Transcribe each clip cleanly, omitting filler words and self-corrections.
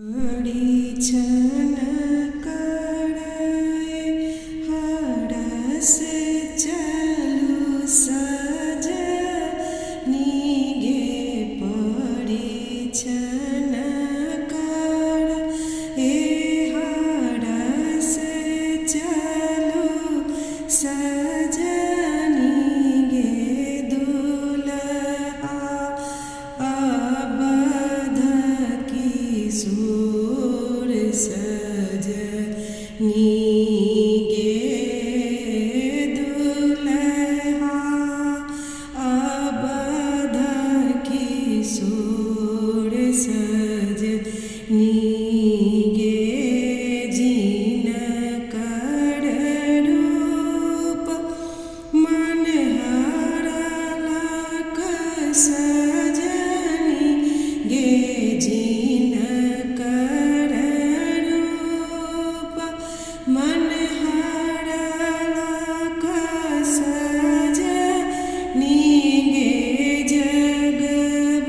छन करए हरस चलू सजनी गे छन करए हरस चलू सजनी गे दुल्हा अबध किशोर सजनी गे दुल्हा अबध किशोर सजनी गे जिनकर रूप मनहरलक सजनी गे जिनकर रूप मनहरलक सजनी गे जग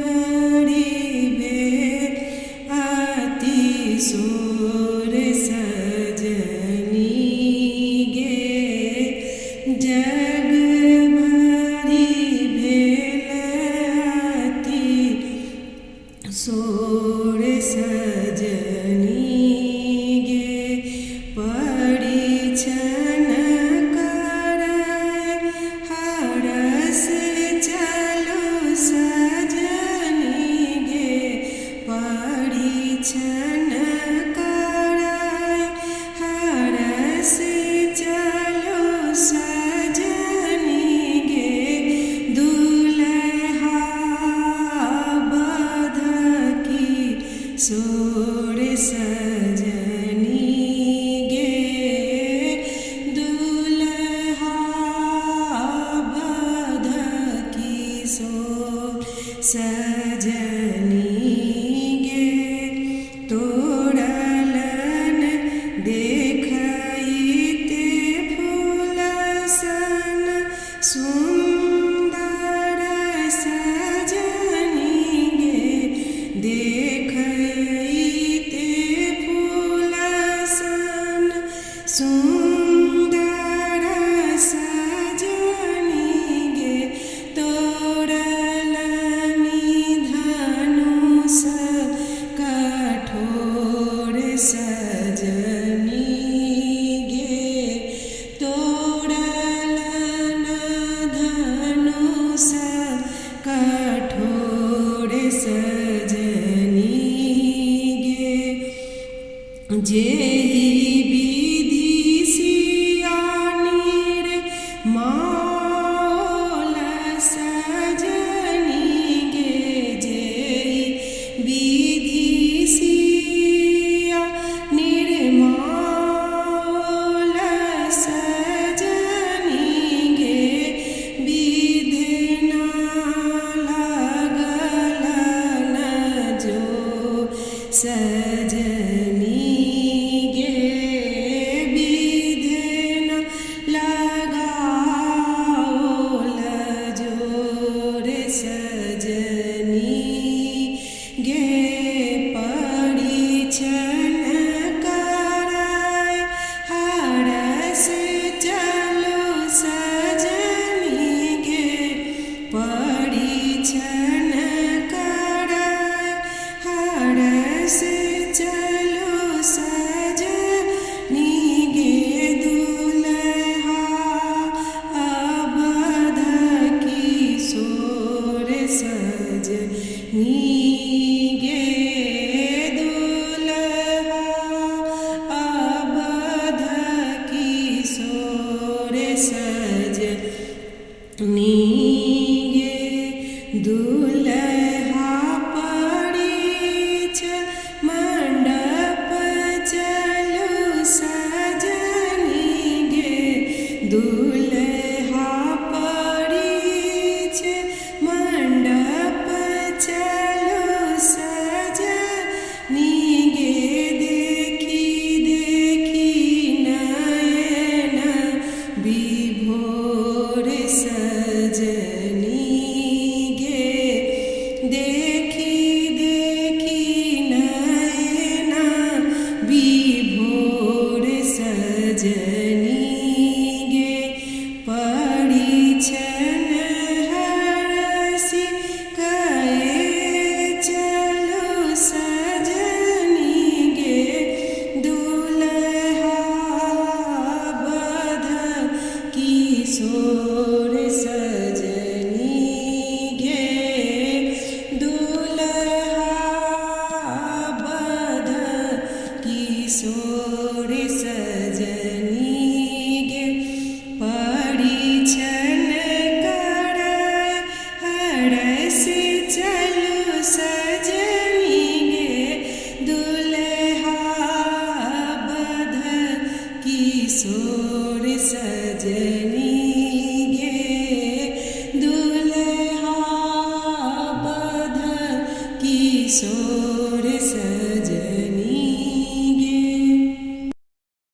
भरि भेल अतिशोर सजनी गे जग भरि भेल अतिशोर सजनी गे परिछन करए हरस चलू सजनी गे परिछन करए हरस चलू सजनी गे दुल्हा अबध किशोर सजनी गे दुल्हा अबध किशोर सजनी गे तोड़लन देखैते फूल सन सुंदर सजनी गे देखैते फूल सन सुंदर सजनी गे तोड़लनि धनुष कठोर सजनी गे तोड़लन धनुष कठोर सजनी गे जेहि विधि सियानीर मौल सजनी गे जेहि विधि सियानीर मौल सजनी गे विधि न लगलन जो सजनी